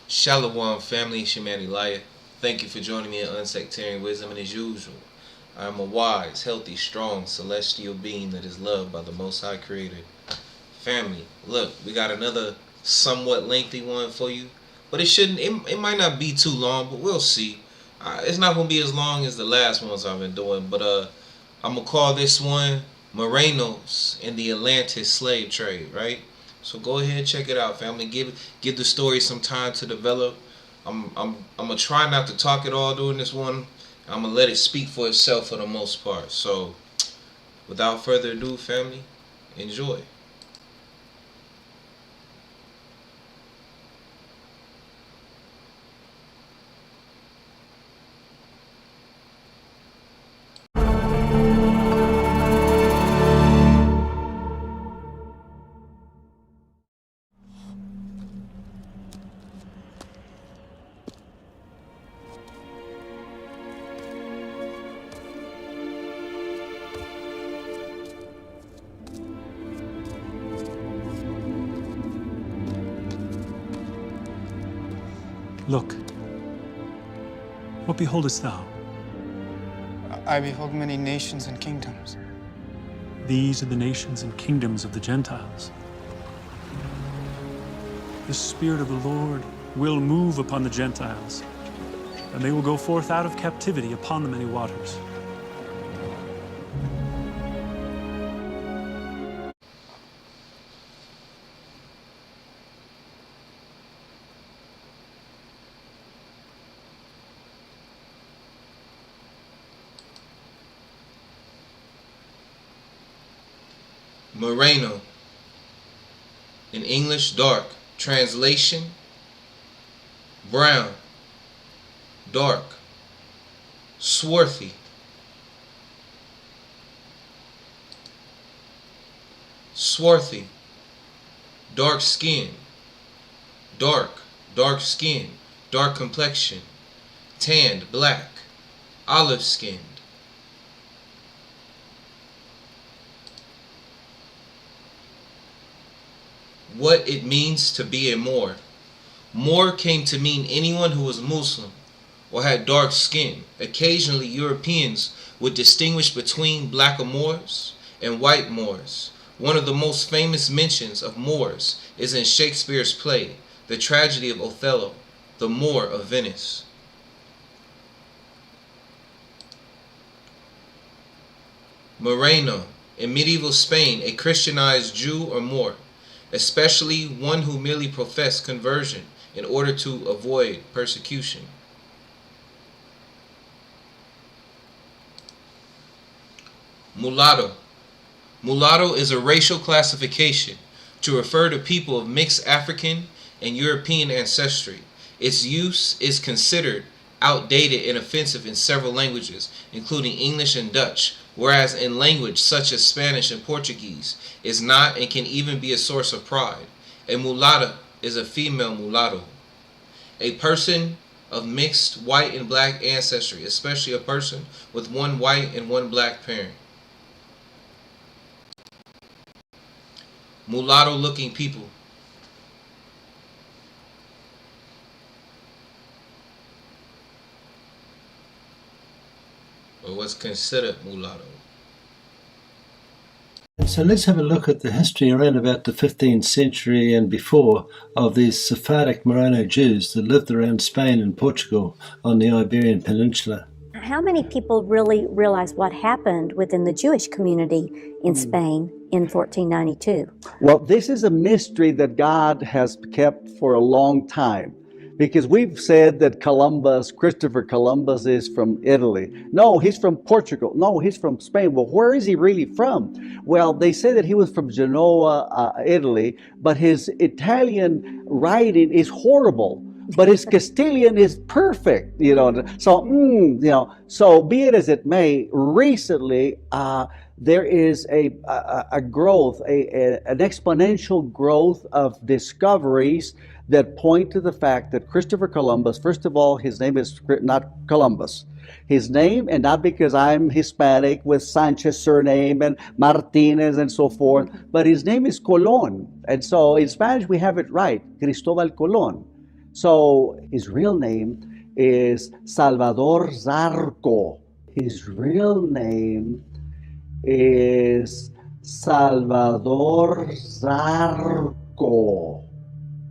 Shalom family, Shemani Liar. Thank you for joining me in Unsectarian Wisdom, and as usual, I am a wise, healthy, strong, celestial being that is loved by the Most High Creator. Family, look, we got another somewhat lengthy one for you, but it might not be too long, but we'll see. It's not going to be as long as the last ones I've been doing, but I'm going to call this one Marranos in the Atlantis slave trade, right? So go ahead and check it out, family. Give the story some time to develop. I'm gonna try not to talk it all during this one. I'm gonna let it speak for itself for the most part. So without further ado, family, enjoy. Look, what beholdest thou? I behold many nations and kingdoms. These are the nations and kingdoms of the Gentiles. The Spirit of the Lord will move upon the Gentiles, and they will go forth out of captivity upon the many waters. Moreno. In English, dark. Translation, brown, dark, swarthy. Swarthy, dark skin, dark skin, dark complexion, tanned, black, olive skinned. What it means to be a Moor. Moor came to mean anyone who was Muslim or had dark skin. Occasionally, Europeans would distinguish between black Moors and white Moors. One of the most famous mentions of Moors is in Shakespeare's play, The Tragedy of Othello, the Moor of Venice. Moreno. In medieval Spain, a Christianized Jew or Moor, especially one who merely professed conversion in order to avoid persecution. Mulatto. Mulatto is a racial classification to refer to people of mixed African and European ancestry. Its use is considered outdated and offensive in several languages, including English and Dutch, whereas in language such as Spanish and Portuguese is not and can even be a source of pride. A mulatta is a female mulatto, a person of mixed white and black ancestry, especially a person with one white and one black parent. Mulatto-looking people. Or what's considered mulatto. So let's have a look at the history around about the 15th century and before of these Sephardic Marrano Jews that lived around Spain and Portugal on the Iberian Peninsula. How many people really realize what happened within the Jewish community in Spain in 1492? Well, this is a mystery that God has kept for a long time. Because we've said that Christopher Columbus is from Italy. No, he's from Portugal. No, he's from Spain. Well, where is he really from? Well, they say that he was from Genoa, Italy, but his Italian writing is horrible. But his Castilian is perfect, So, so be it as it may, recently there is a growth, an exponential growth of discoveries that point to the fact that Christopher Columbus, first of all, his name is not Columbus. His name, and not because I'm Hispanic with Sanchez surname and Martinez and so forth, but his name is Colón. And so in Spanish we have it right, Cristobal Colón. So his real name is Salvador Zarco. His real name is Salvador Zarco.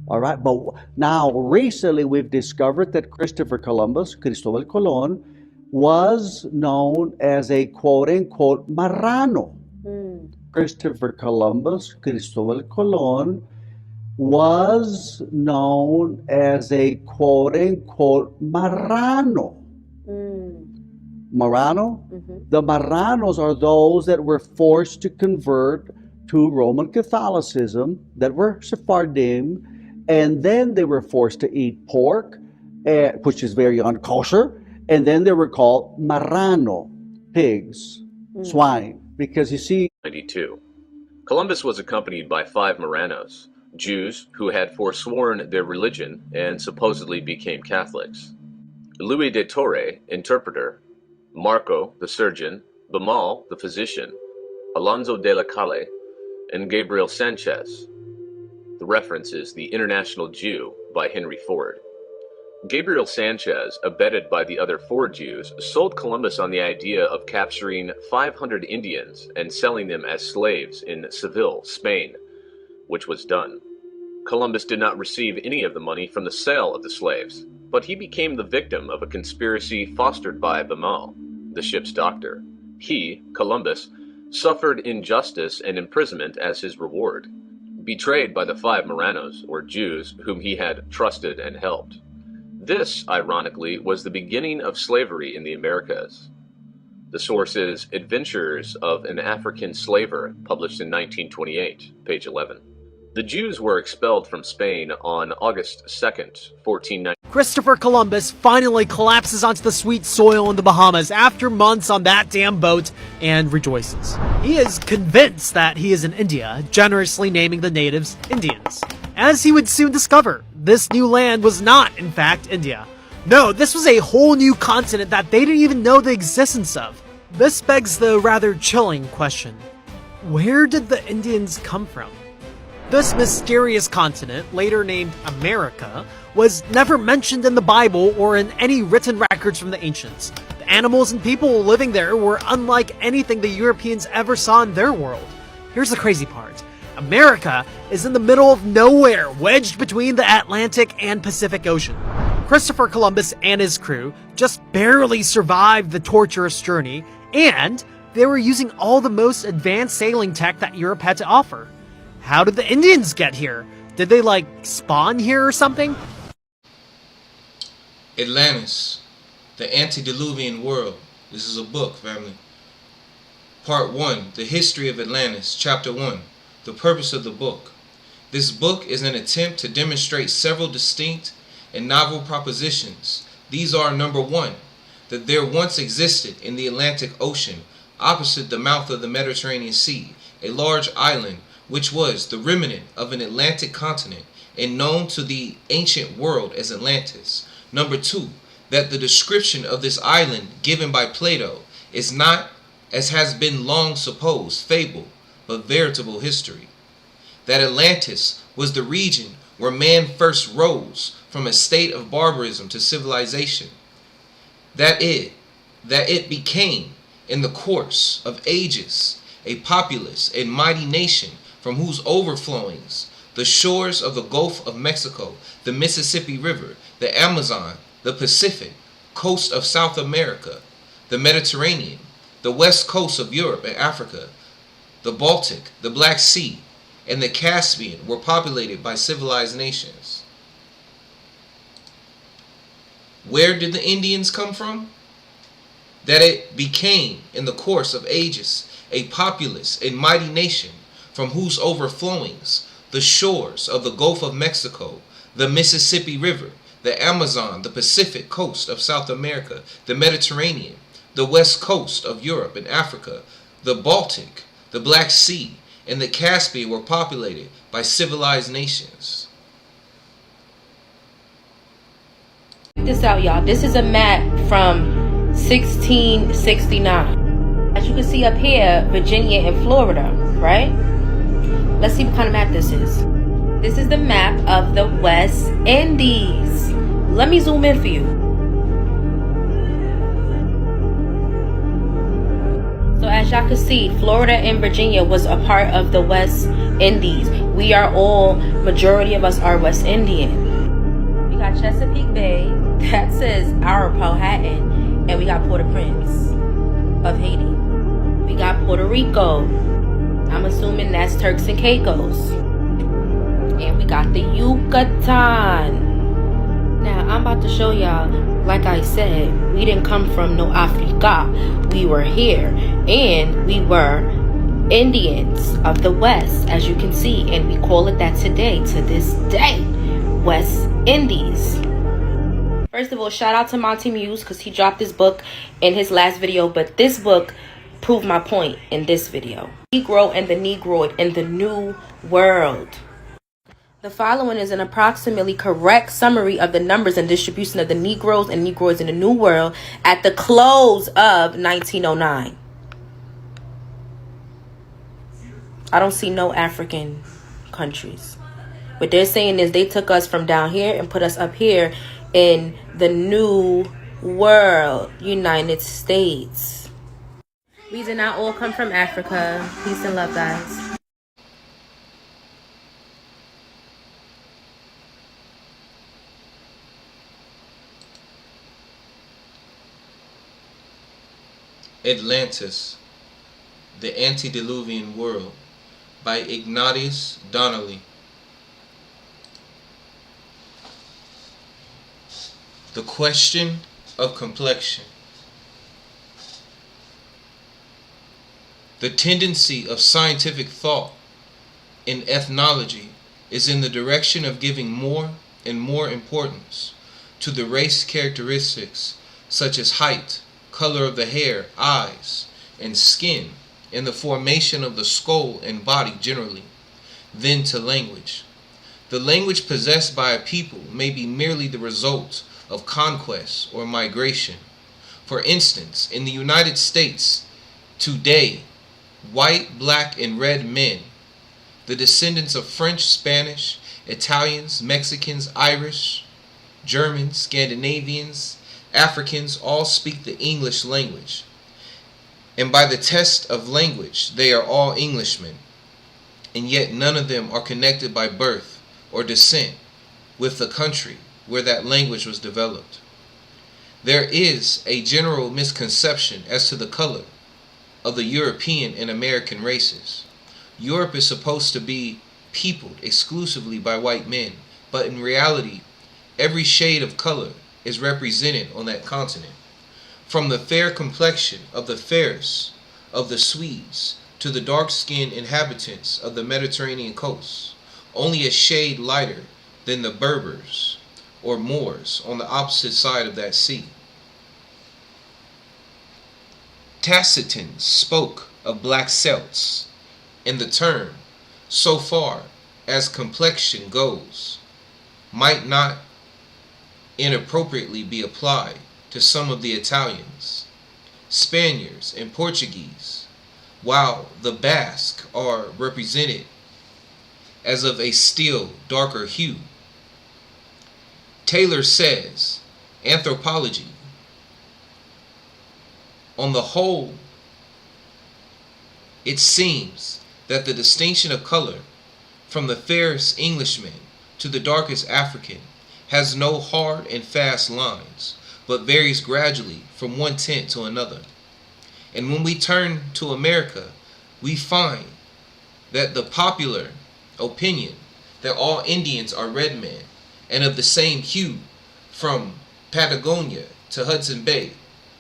All right, but now recently we've discovered that Christopher Columbus, Cristobal Colon, was known as a quote-unquote Marrano. Christopher Columbus, Cristobal Colon, was known as a quote-unquote Marrano. Marrano? The Marranos are those that were forced to convert to Roman Catholicism, that were Sephardim, and then they were forced to eat pork, which is very unkosher, and then they were called Marrano, pigs, swine, because you see... 92. Columbus was accompanied by 5 Marranos, Jews who had forsworn their religion and supposedly became Catholics. Louis de Torre, interpreter, Marco, the surgeon, Bamal, the physician, Alonso de la Calle, and Gabriel Sanchez. The reference is The International Jew by Henry Ford. Gabriel Sanchez, abetted by the other 4 Jews, sold Columbus on the idea of capturing 500 Indians and selling them as slaves in Seville, Spain, which was done. Columbus did not receive any of the money from the sale of the slaves, but he became the victim of a conspiracy fostered by Bamal, the ship's doctor. He, Columbus, suffered injustice and imprisonment as his reward, betrayed by the 5 Marranos, or Jews, whom he had trusted and helped. This, ironically, was the beginning of slavery in the Americas. The source is Adventures of an African Slaver, published in 1928, page 11. The Jews were expelled from Spain on August 2nd, 1490. Christopher Columbus finally collapses onto the sweet soil in the Bahamas after months on that damn boat and rejoices. He is convinced that he is in India, generously naming the natives Indians. As he would soon discover, this new land was not, in fact, India. No, this was a whole new continent that they didn't even know the existence of. This begs the rather chilling question: where did the Indians come from? This mysterious continent, later named America, was never mentioned in the Bible or in any written records from the ancients. The animals and people living there were unlike anything the Europeans ever saw in their world. Here's the crazy part. America is in the middle of nowhere, wedged between the Atlantic and Pacific Ocean. Christopher Columbus and his crew just barely survived the torturous journey, and they were using all the most advanced sailing tech that Europe had to offer. How did the Indians get here? Did they, spawn here or something? Atlantis, the antediluvian world. This is a book, family. Part 1, The History of Atlantis, Chapter 1, the purpose of the book. This book is an attempt to demonstrate several distinct and novel propositions. These are: number 1, that there once existed in the Atlantic Ocean, opposite the mouth of the Mediterranean Sea, a large island which was the remnant of an Atlantic continent and known to the ancient world as Atlantis. Number 2, that the description of this island given by Plato is not, as has been long supposed, fable, but veritable history. That Atlantis was the region where man first rose from a state of barbarism to civilization. That it became, in the course of ages, a populous and mighty nation from whose overflowings the shores of the Gulf of Mexico, the Mississippi River, the Amazon, the Pacific coast of South America, the Mediterranean, the west coast of Europe and Africa, the Baltic, the Black Sea, and the Caspian were populated by civilized nations. Where did the Indians come from? That it became, in the course of ages, a populous and mighty nation from whose overflowings the shores of the Gulf of Mexico, the Mississippi River, the Amazon, the Pacific coast of South America, the Mediterranean, the west coast of Europe and Africa, the Baltic, the Black Sea, and the Caspian were populated by civilized nations. Check this out, y'all. This is a map from 1669. As you can see up here, Virginia and Florida, right? Let's see what kind of map this is. This is the map of the West Indies. Let me zoom in for you. So as y'all can see, Florida and Virginia was a part of the West Indies. We are all, majority of us are West Indian. We got Chesapeake Bay, that says our Powhatan, and we got Port-au-Prince of Haiti. We got Puerto Rico. I'm assuming that's Turks and Caicos. And we got the Yucatan. Now, I'm about to show y'all, like I said, we didn't come from no Africa. We were here, and we were Indians of the West, as you can see, and we call it that today, to this day, West Indies. First of all, shout out to Monty Muse, because he dropped this book in his last video, but this book proved my point in this video. Negro and the Negroid in the New World. The following is an approximately correct summary of the numbers and distribution of the Negroes and Negroids in the New World at the close of 1909. I don't see no African countries. What they're saying is they took us from down here and put us up here in the New World, United States. We did not all come from Africa. Peace and love, guys. Atlantis, the Antediluvian World, by Ignatius Donnelly. The question of complexion. The tendency of scientific thought in ethnology is in the direction of giving more and more importance to the race characteristics such as height, color of the hair, eyes, and skin in the formation of the skull and body generally, than to language. The language possessed by a people may be merely the result of conquest or migration. For instance, in the United States today, white, black, and red men, the descendants of French, Spanish, Italians, Mexicans, Irish, Germans, Scandinavians, Africans, all speak the English language. And by the test of language, they are all Englishmen. And yet none of them are connected by birth or descent with the country where that language was developed. There is a general misconception as to the color of the European and American races. Europe is supposed to be peopled exclusively by white men, but in reality, every shade of color is represented on that continent. From the fair complexion of the fairest of the Swedes to the dark-skinned inhabitants of the Mediterranean coast, only a shade lighter than the Berbers or Moors on the opposite side of that sea. Tacitus spoke of black Celts, and the term, so far as complexion goes, might not inappropriately be applied to some of the Italians, Spaniards, and Portuguese, while the Basque are represented as of a still darker hue. Taylor says, anthropology, on the whole, it seems that the distinction of color from the fairest Englishman to the darkest African has no hard and fast lines, but varies gradually from one tint to another. And when we turn to America, we find that the popular opinion that all Indians are red men and of the same hue from Patagonia to Hudson Bay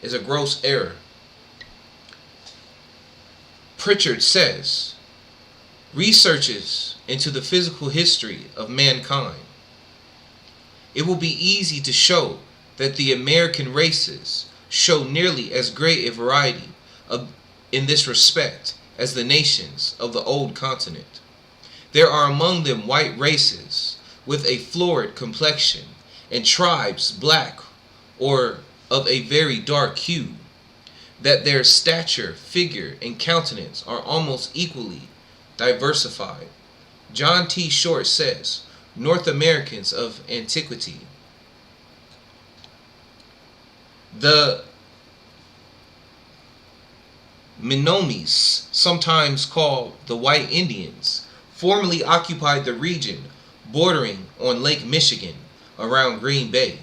is a gross error. Pritchard says, researches into the physical history of mankind, it will be easy to show that the American races show nearly as great a variety in this respect as the nations of the old continent. There are among them white races with a florid complexion, and tribes black or of a very dark hue, that their stature, figure, and countenance are almost equally diversified. John T. Short says, North Americans of antiquity The Menominee, sometimes called the White Indians, formerly occupied the region bordering on Lake Michigan around Green Bay.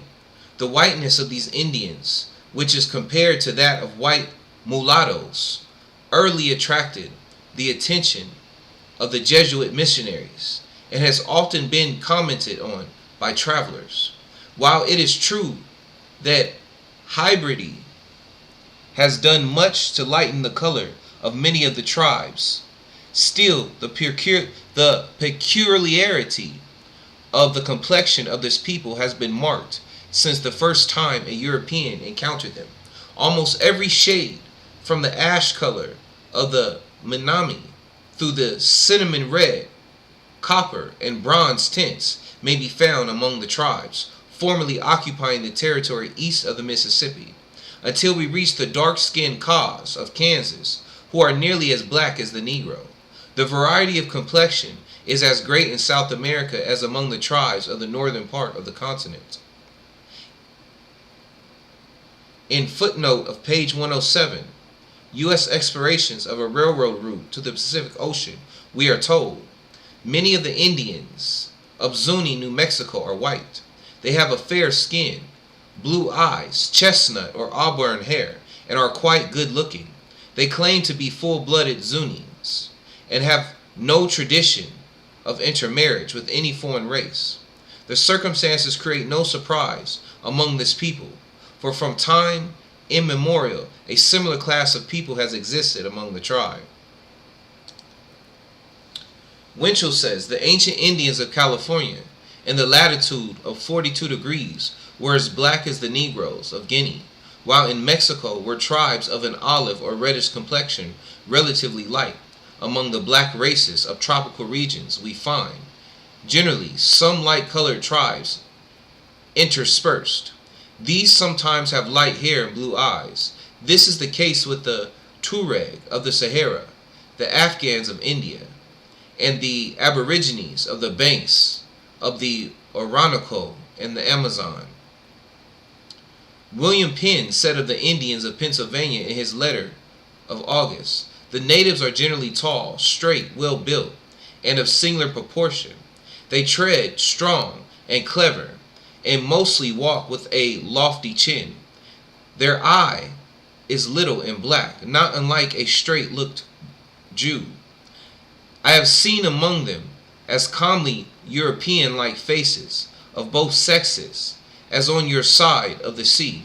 The whiteness of these Indians, which is compared to that of white mulattoes, early attracted the attention of the Jesuit missionaries and has often been commented on by travelers. While it is true that hybridity has done much to lighten the color of many of the tribes, still the peculiarity of the complexion of this people has been marked since the first time a European encountered them. Almost every shade from the ash color of the Menominee through the cinnamon red, copper, and bronze tints may be found among the tribes formerly occupying the territory east of the Mississippi, until we reach the dark-skinned Kaws of Kansas, who are nearly as black as the Negro. The variety of complexion is as great in South America as among the tribes of the northern part of the continent. In footnote of page 107, U.S. explorations of a railroad route to the Pacific Ocean, we are told, many of the Indians of Zuni, New Mexico are white. They have a fair skin, blue eyes, chestnut or auburn hair, and are quite good looking. They claim to be full-blooded Zunis and have no tradition of intermarriage with any foreign race. The circumstances create no surprise among this people, for from time immemorial a similar class of people has existed among the tribe. Winchell says the ancient Indians of California in the latitude of 42 degrees were as black as the Negroes of Guinea, while in Mexico were tribes of an olive or reddish complexion relatively light. Among the black races of tropical regions we find, generally, some light-colored tribes interspersed. These sometimes have light hair and blue eyes. This is the case with the Tuareg of the Sahara, the Afghans of India, and the Aborigines of the banks of the Orinoco and the Amazon. William Penn said of the Indians of Pennsylvania in his letter of August, the natives are generally tall, straight, well-built, and of singular proportion. They tread strong and clever, and mostly walk with a lofty chin. Their eye is little and black, not unlike a straight-looked Jew. I have seen among them as comely European-like faces of both sexes as on your side of the sea,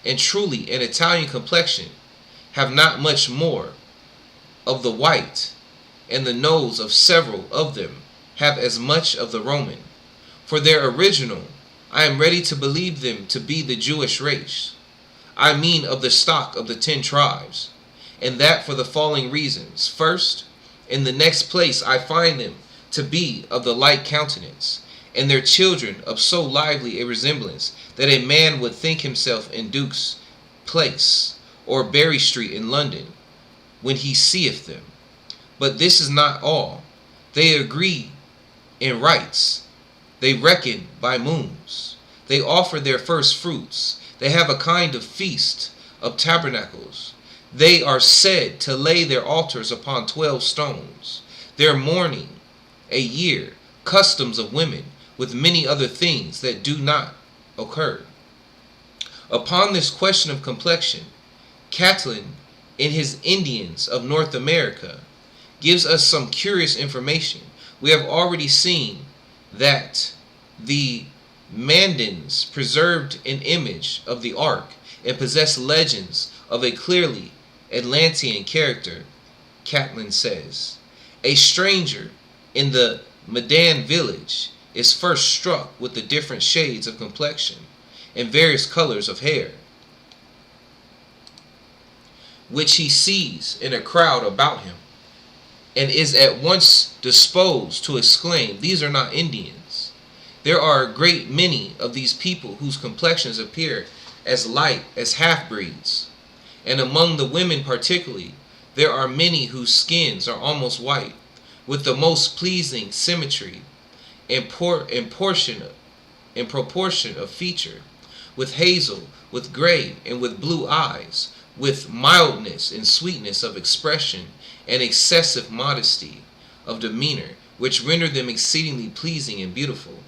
and truly an Italian complexion have not much more of the white, and the nose of several of them have as much of the Roman. For their original, I am ready to believe them to be the Jewish race. I mean of the stock of the 10 tribes, and that for the following reasons. First, in the next place I find them to be of the like countenance, and their children of so lively a resemblance that a man would think himself in Duke's Place or Berry Street in London when he seeth them. But this is not all. They agree in rites. They reckon by moons. They offer their first fruits. They have a kind of feast of tabernacles. They are said to lay their altars upon 12 stones. Their mourning, a year, customs of women, with many other things that do not occur. Upon this question of complexion, Catlin, in his Indians of North America, gives us some curious information. We have already seen that the Mandans preserved an image of the ark and possessed legends of a clearly Atlantean character. Catlin says, a stranger in the Madan village is first struck with the different shades of complexion and various colors of hair, which he sees in a crowd about him, and is at once disposed to exclaim, these are not Indians. There are a great many of these people whose complexions appear as light as half-breeds, and among the women particularly, there are many whose skins are almost white, with the most pleasing symmetry in proportion of feature. with hazel, with gray, and with blue eyes, with mildness and sweetness of expression, and excessive modesty of demeanor, which render them exceedingly pleasing and beautiful.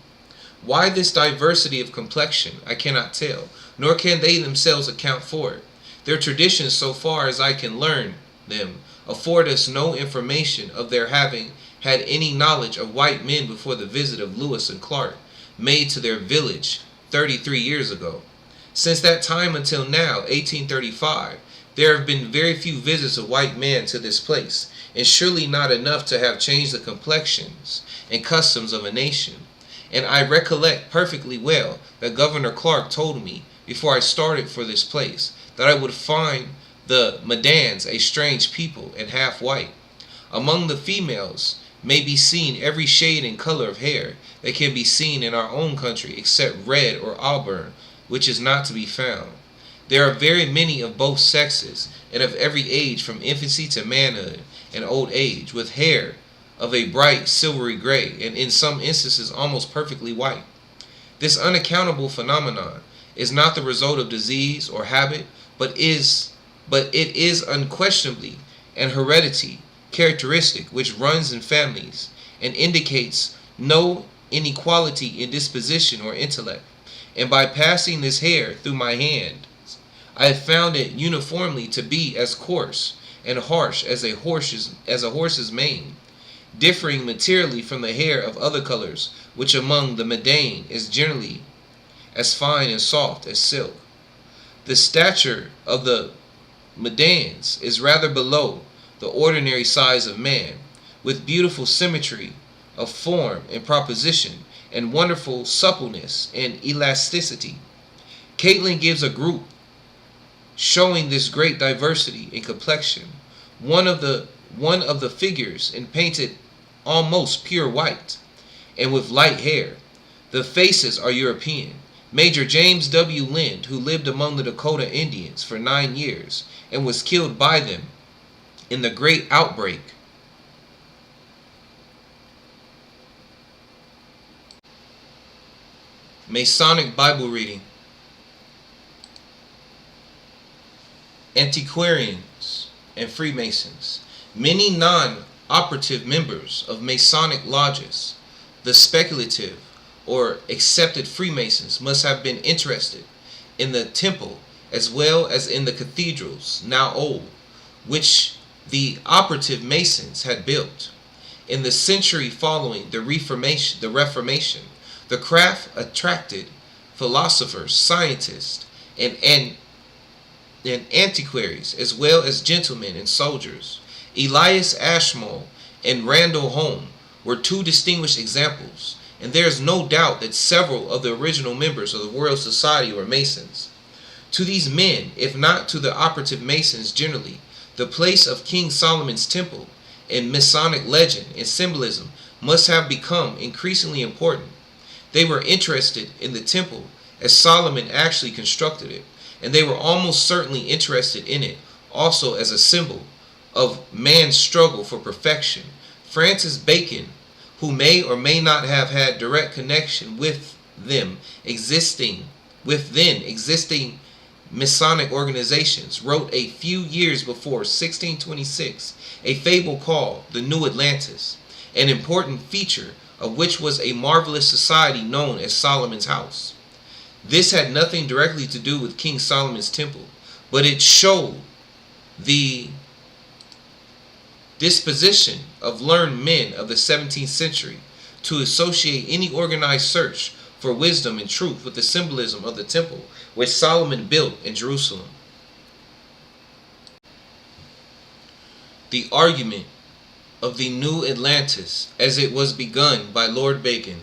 Why this diversity of complexion I cannot tell, nor can they themselves account for it. Their traditions, so far as I can learn them, afford us no information of their having had any knowledge of white men before the visit of Lewis and Clark, made to their village 33 years ago. Since that time until now, 1835, there have been very few visits of white men to this place, and surely not enough to have changed the complexions and customs of a nation. And I recollect perfectly well that Governor Clark told me, before I started for this place, that I would find the Madans a strange people and half white. Among the females may be seen every shade and color of hair that can be seen in our own country except red or auburn, which is not to be found. There are very many of both sexes, and of every age from infancy to manhood and old age, with hair of a bright silvery gray, and in some instances almost perfectly white. This unaccountable phenomenon is not the result of disease or habit, but it is unquestionably an heredity characteristic which runs in families and indicates no inequality in disposition or intellect. And by passing this hair through my hand, I have found it uniformly to be as coarse and harsh as a horse's mane, differing materially from the hair of other colors, which among the Madane is generally as fine and soft as silk. The stature of the Madans is rather below the ordinary size of man, with beautiful symmetry of form and proposition, and wonderful suppleness and elasticity. Caitlin gives a group showing this great diversity in complexion. One of the figures in painted almost pure white, and with light hair. The faces are European. Major James W. Lind, who lived among the Dakota Indians for 9 years and was killed by them in the great outbreak, Masonic Bible reading. Antiquarians and Freemasons. Many non-operative members of Masonic lodges, the speculative or accepted Freemasons, must have been interested in the temple as well as in the cathedrals, now old, which the operative Masons had built. In the century following the Reformation, the craft attracted philosophers, scientists, and antiquaries, as well as gentlemen and soldiers. Elias Ashmole and Randall Home were two distinguished examples, and there is no doubt that several of the original members of the Royal Society were Masons. To these men, if not to the operative Masons generally, the place of King Solomon's temple in Masonic legend and symbolism must have become increasingly important. They were interested in the temple as Solomon actually constructed it, and they were almost certainly interested in it also as a symbol of man's struggle for perfection. Francis Bacon, who may or may not have had direct connection with then existing Masonic organizations, wrote a few years before 1626 a fable called The New Atlantis, an important feature of which was a marvelous society known as Solomon's House. This had nothing directly to do with King Solomon's temple, but it showed the disposition of learned men of the 17th century to associate any organized search for wisdom and truth with the symbolism of the temple which Solomon built in Jerusalem. The argument of the New Atlantis as it was begun by Lord Bacon.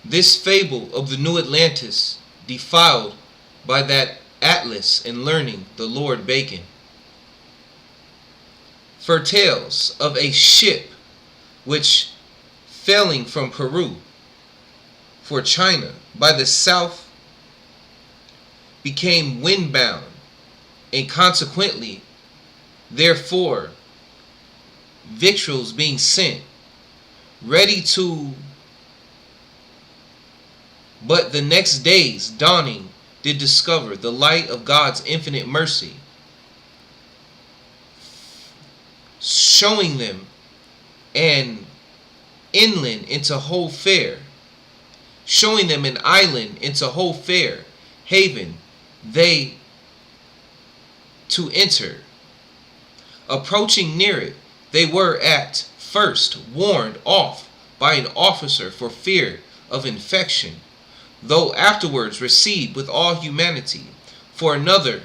This fable of the New Atlantis, defiled by that Atlas in learning, the Lord Bacon, foretells of a ship which, sailing from Peru for China by the south, became windbound, and consequently, therefore, victuals being sent ready to But the next day's dawning did discover the light of God's infinite mercy, showing them an inland into whole fair, showing them an island into whole fair haven they to enter. Approaching near it, they were at first warned off by an officer for fear of infection, though afterwards received with all humanity for another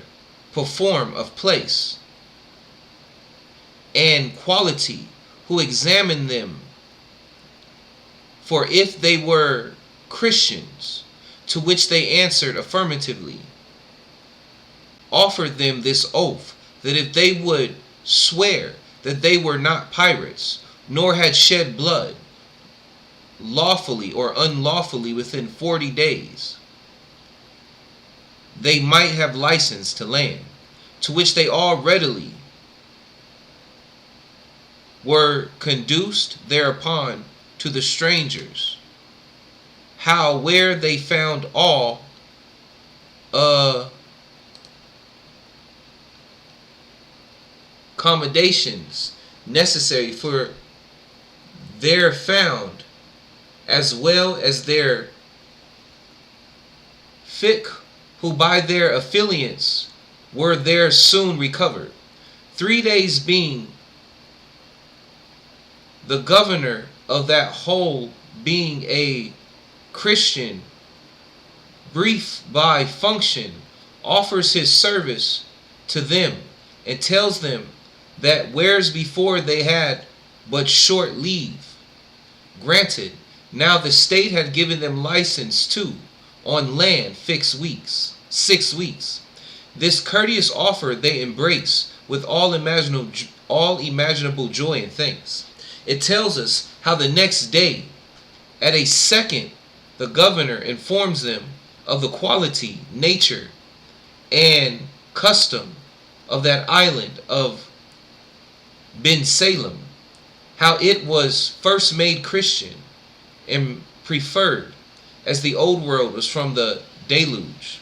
perform of place and quality, who examined them for if they were Christians, to which they answered affirmatively, offered them this oath, that if they would swear that they were not pirates, nor had shed blood, lawfully or unlawfully within 40 days, they might have license to land, to which they all readily were conduced thereupon to the strangers, how where they found all accommodations necessary for their found, as well as their fic, who by their affiliates were there soon recovered. 3 days being the governor of that whole, being a Christian, brief by function, offers his service to them and tells them that whereas before they had but short leave granted, now the state had given them license to on land 6 weeks. This courteous offer they embrace with all imaginable joy and thanks. It tells us how the next day, at a second, the governor informs them of the quality, nature, and custom of that island of Ben Salem, how it was first made Christian and preferred, as the old world was from the deluge,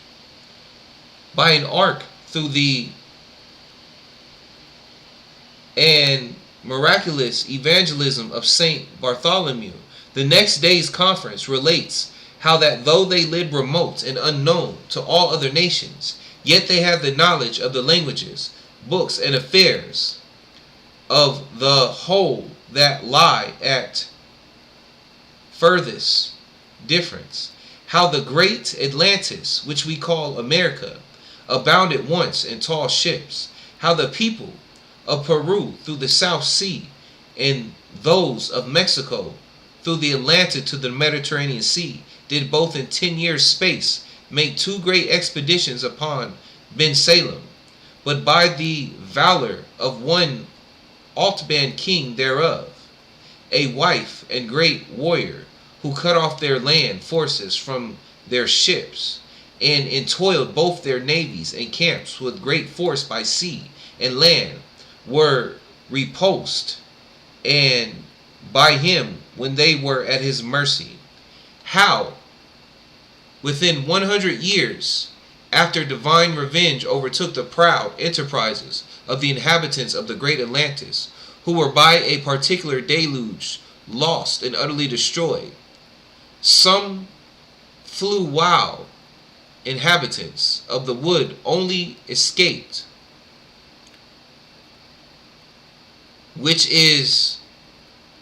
by an ark through the and miraculous evangelism of Saint Bartholomew. The next day's conference relates how that though they lived remote and unknown to all other nations, yet they had the knowledge of the languages, books, and affairs of the whole that lie at furthest difference. How the great Atlantis, which we call America, abounded once in tall ships. How the people of Peru through the South Sea, and those of Mexico through the Atlantic to the Mediterranean Sea, did both in 10 years' space make 2 great expeditions upon Ben Salem, but by the valor of one Altban king thereof, a wife and great warrior, who cut off their land forces from their ships, and entoiled both their navies and camps with great force by sea and land, were repulsed and by him when they were at his mercy. How within 100 years after divine revenge overtook the proud enterprises of the inhabitants of the great Atlantis, who were by a particular deluge lost and utterly destroyed, some flew while inhabitants of the wood only escaped, which is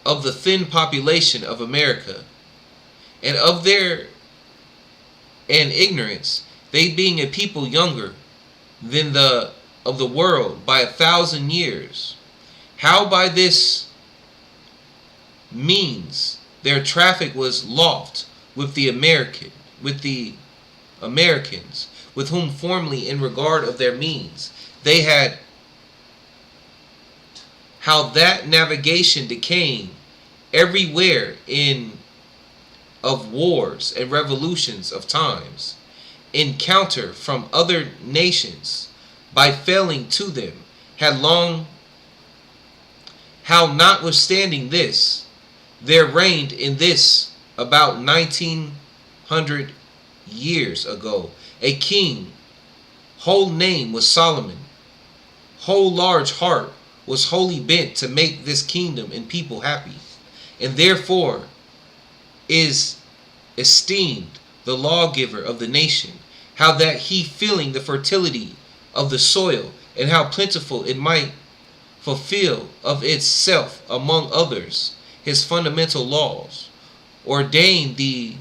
of the thin population of America, and of their ignorance, they being a people younger than the of the world by 1,000 years, how by this means their traffic was loft with the Americans, with whom formerly in regard of their means they had, how that navigation decaying everywhere in of wars and revolutions of times, encounter from other nations by failing to them, had long, how notwithstanding this, there reigned in this about 1900 years ago. A king, whole name was Solomon, whole large heart was wholly bent to make this kingdom and people happy, and therefore is esteemed the lawgiver of the nation, how that he feeling the fertility of the soil, and how plentiful it might fulfill of itself among others his fundamental laws, ordained the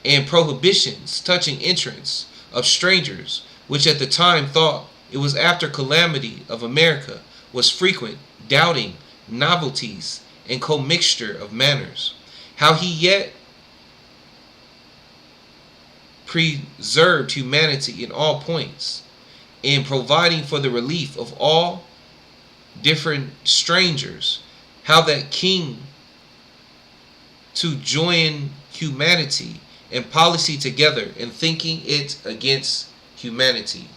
and prohibitions touching entrance of strangers, which at the time thought it was after calamity of America was frequent, doubting novelties and commixture of manners, how he yet preserved humanity in all points, in providing for the relief of all different strangers, how that king to join humanity and policy together in thinking it against humanity.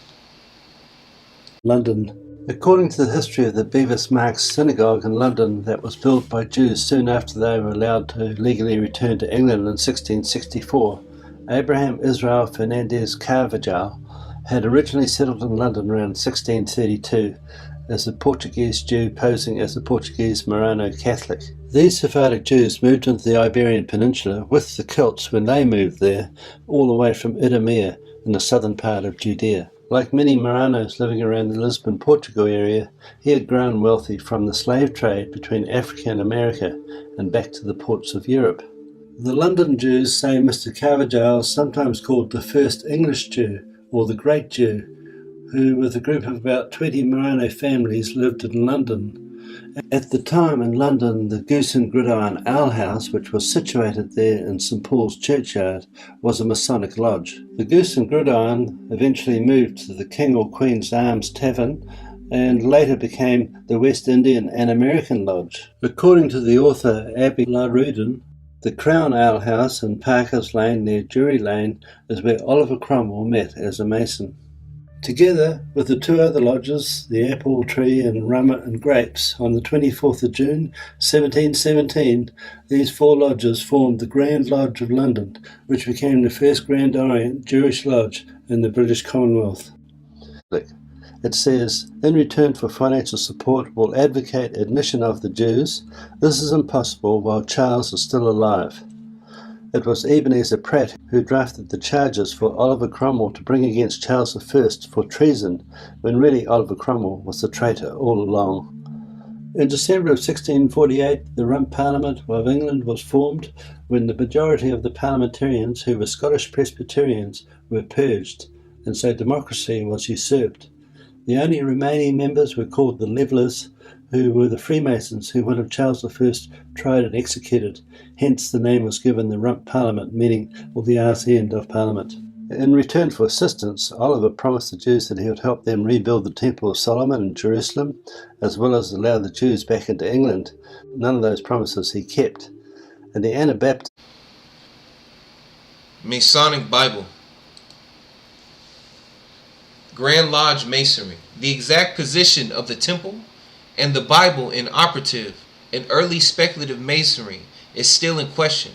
London. According to the history of the Bevis Marks synagogue in London that was built by Jews soon after they were allowed to legally return to England in 1664, Abraham Israel Fernandez Carvajal had originally settled in London around 1632 as a Portuguese Jew posing as a Portuguese Marrano Catholic. These Sephardic Jews moved into the Iberian Peninsula with the Celts when they moved there, all the way from Idumea in the southern part of Judea. Like many Marranos living around the Lisbon, Portugal area, he had grown wealthy from the slave trade between Africa and America and back to the ports of Europe. The London Jews say Mr. Carvajal is sometimes called the first English Jew or the Great Jew, who with a group of about 20 Marrano families lived in London. At the time in London, the Goose and Gridiron Alehouse, which was situated there in St Paul's Churchyard, was a Masonic lodge. The Goose and Gridiron eventually moved to the King or Queen's Arms Tavern and later became the West Indian and American Lodge. According to the author Abby LaRudin, the Crown Alehouse in Parker's Lane near Drury Lane is where Oliver Cromwell met as a Mason. Together with the two other lodges, the Apple Tree and Rummer and Grapes, on the 24th of June 1717, these four lodges formed the Grand Lodge of London, which became the first Grand Orient Jewish lodge in the British Commonwealth. It says, in return for financial support, will advocate admission of the Jews. This is impossible while Charles is still alive. It was Ebenezer Pratt who drafted the charges for Oliver Cromwell to bring against Charles I for treason, when really Oliver Cromwell was the traitor all along. In December of 1648, the Rump Parliament of England was formed when the majority of the parliamentarians, who were Scottish Presbyterians, were purged, and so democracy was usurped. The only remaining members were called the Levellers, who were the Freemasons who wanted Charles I tried and executed. Hence the name was given the Rump Parliament, meaning the arse end of Parliament. In return for assistance, Oliver promised the Jews that he would help them rebuild the Temple of Solomon in Jerusalem, as well as allow the Jews back into England. None of those promises he kept. And the Anabaptist Masonic Bible. Grand Lodge Masonry. The exact position of the temple and the Bible in operative and early speculative Masonry is still in question.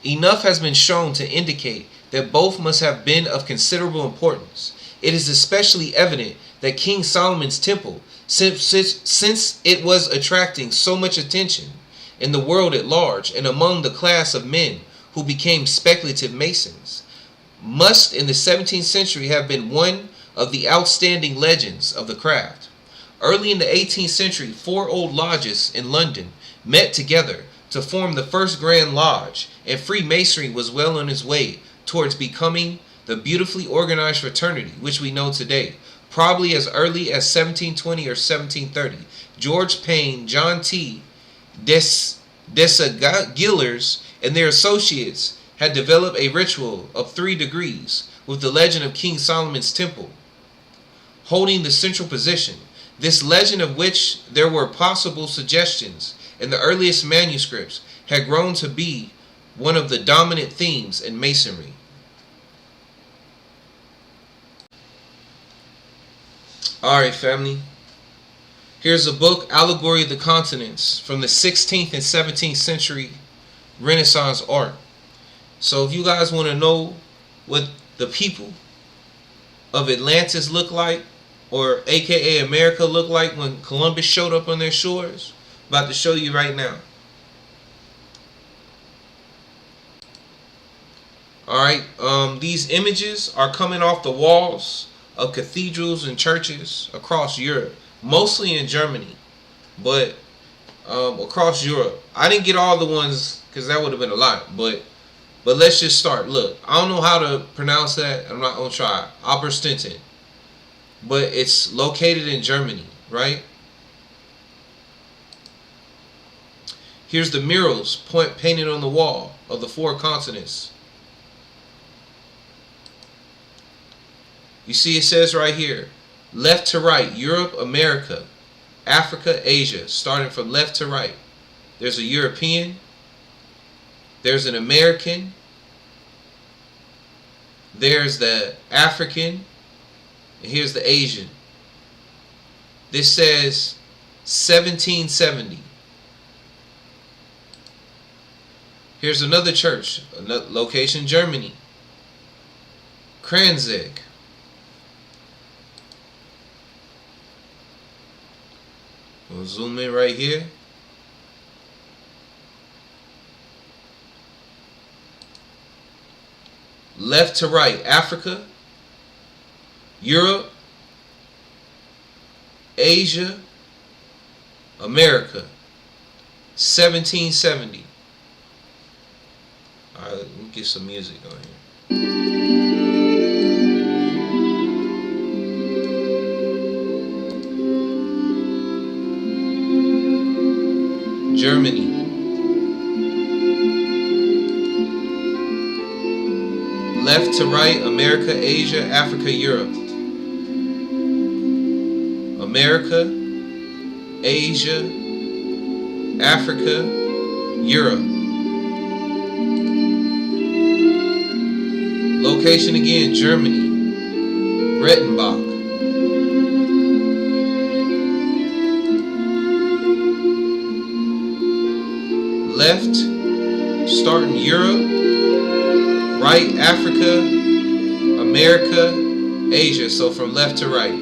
Enough has been shown to indicate that both must have been of considerable importance. It is especially evident that King Solomon's temple, since it was attracting so much attention in the world at large and among the class of men who became speculative Masons, must in the 17th century have been one of the outstanding legends of the craft. Early in the 18th century, 4 old lodges in London met together to form the first Grand Lodge, and Freemasonry was well on its way towards becoming the beautifully organized fraternity which we know today. Probably as early as 1720 or 1730, George Payne, John T. Desagillers, and their associates had developed a ritual of 3 degrees with the legend of King Solomon's Temple holding the central position. This legend, of which there were possible suggestions in the earliest manuscripts, had grown to be one of the dominant themes in Masonry. Alright, family. Here's a book, Allegory of the Continents, from the 16th and 17th century Renaissance art. So if you guys want to know what the people of Atlantis look like, or aka America look like when Columbus showed up on their shores? About to show you right now. Alright, these images are coming off the walls of cathedrals and churches across Europe, mostly in Germany, but across Europe. I didn't get all the ones because that would have been a lot, but let's just start. Look, I don't know how to pronounce that. I'm not gonna try. Oberstinten, but it's located in Germany, right? Here's the murals painted on the wall of the 4 continents. You see, it says right here, left to right, Europe, America, Africa, Asia, starting from left to right. There's a European, there's an American, there's the African, and here's the Asian. This says 1770. Here's another church, another location, Germany. Kranzig. We'll zoom in right here. Left to right, Africa, Europe, Asia, America, 1770. All right, let me get some music on here. Germany. Left to right, America, Asia, Africa, Europe. America, Asia, Africa, Europe. Location again, Germany. Rettenbach. Left, starting Europe, right, Africa, America, Asia. So from left to right.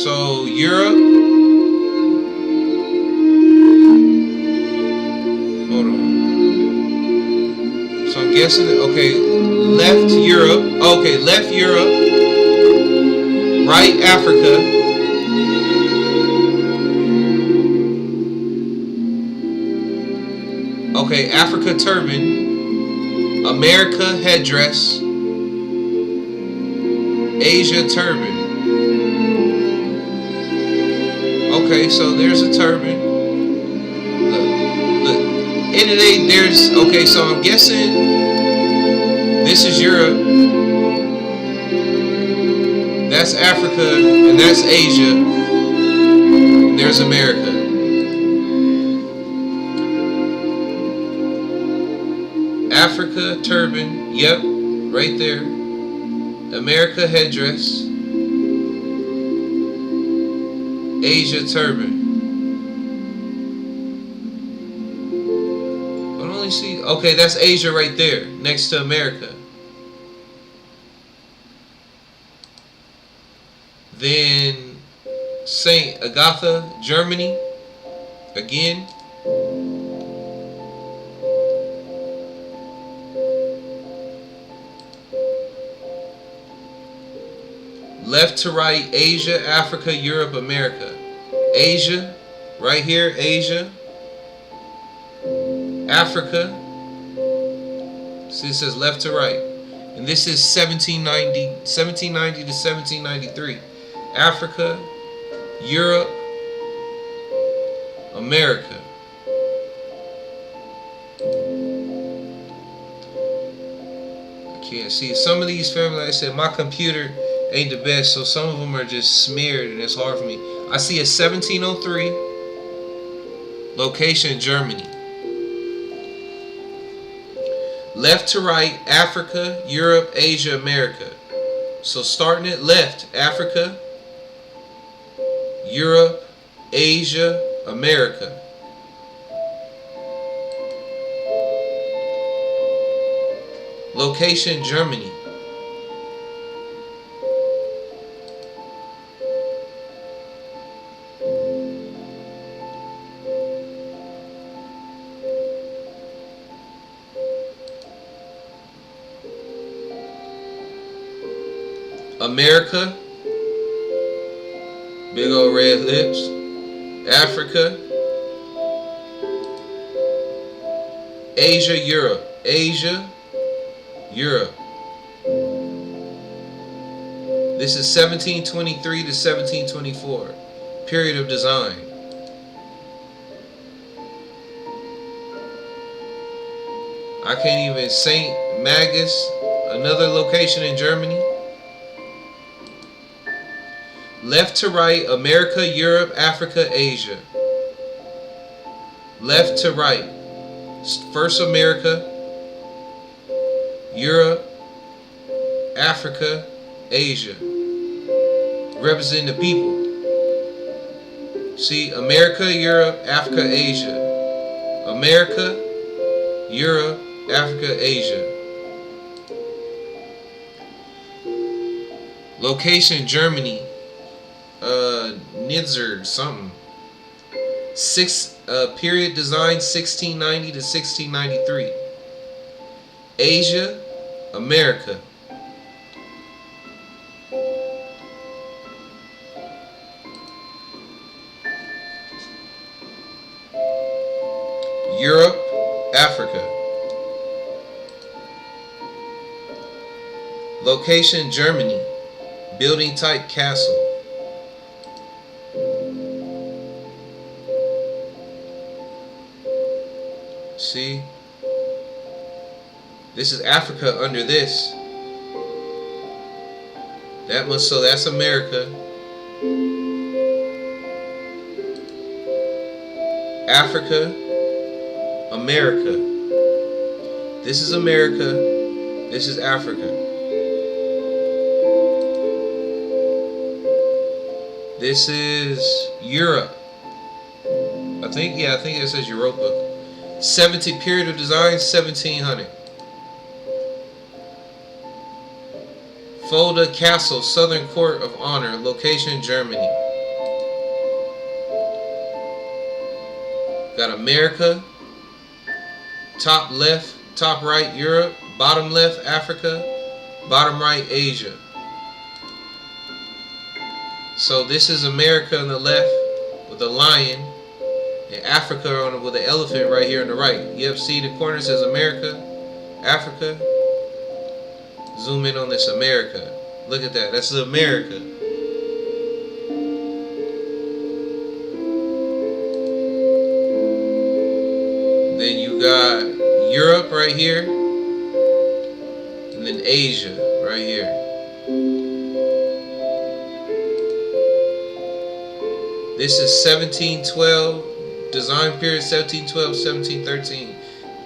So Europe, hold on. So I'm guessing, okay, left Europe, okay, left Europe, right Africa, okay, Africa turban, America headdress, Asia turban. Okay, so there's a turban. Look. And it ain't, there's, okay, so I'm guessing this is Europe, that's Africa, and that's Asia, and there's America. Africa turban, yep, right there. America headdress, Asia turban. I don't only see, okay, that's Asia right there, next to America. Then Saint Agatha, Germany, again. Left to right, Asia, Africa, Europe, America. Asia, right here, Asia. Africa. See, it says left to right. And this is 1790 to 1793. Africa, Europe, America. I can't see. Some of these families, like I said, my computer ain't the best, so some of them are just smeared and it's hard for me. I see a 1703 location, Germany. Left to right, Africa, Europe, Asia, America. So starting at left, Africa, Europe, Asia, America. Location, Germany. America, big old red lips. Africa, Asia, Europe. Asia, Europe. This is 1723 to 1724, period of design. I can't even. St. Magus, another location in Germany. Left to right, America, Europe, Africa, Asia. Left to right. First America, Europe, Africa, Asia. Representing the people. See, America, Europe, Africa, Asia. America, Europe, Africa, Asia. Location, Germany. Nidzer something. Period design 1690 to 1693. Asia, America. Europe, Africa. Location, Germany. Building type, castle. See? This is Africa under this. So that's America. Africa, America. This is America. This is Africa. This is Europe. I think it says Europa. 70 period of design 1700. Fulda Castle, Southern Court of Honor, location Germany. Got America, top left, top right Europe, bottom left Africa, bottom right Asia. So this is America on the left with a lion, and Africa on with the elephant right here on the right. Yep, see the corner says America, Africa. Zoom in on this America. Look at that. That's America. Then you got Europe right here, and then Asia right here. This is 1712. Design period 1712, 1713.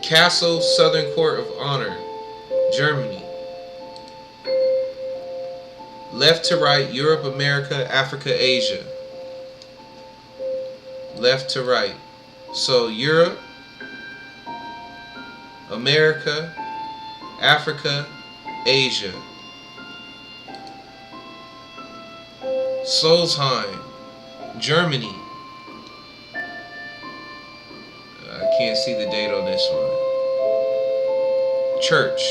Castle, Southern Court of Honor, Germany. Left to right, Europe, America, Africa, Asia. Left to right. So Europe, America, Africa, Asia. Solsheim, Germany. I can't see the date on this one. Church.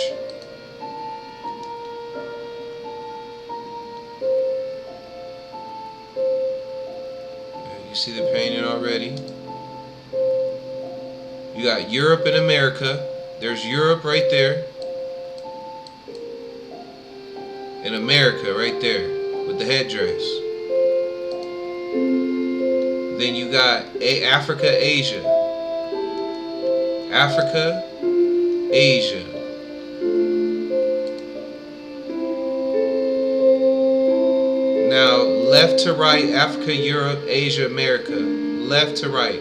You see the painting already? You got Europe and America. There's Europe right there. And America right there with the headdress. Then you got Africa, Asia. Africa, Asia. Now, left to right, Africa, Europe, Asia, America. Left to right.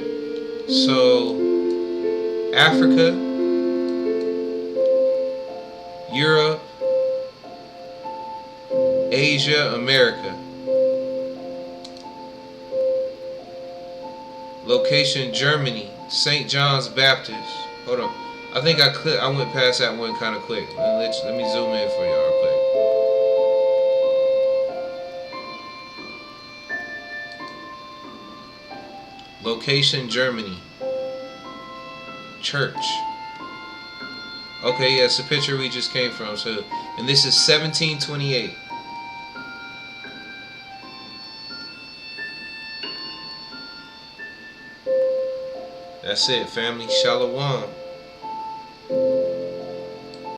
So, Africa, Europe, Asia, America. Location, Germany, St. John's Baptist. Hold on. I think I went past that one kind of quick. Let me zoom in for y'all quick. Location, Germany. Church. Okay, yeah, it's the picture we just came from. So, and this is 1728. That's it, family. Shalom.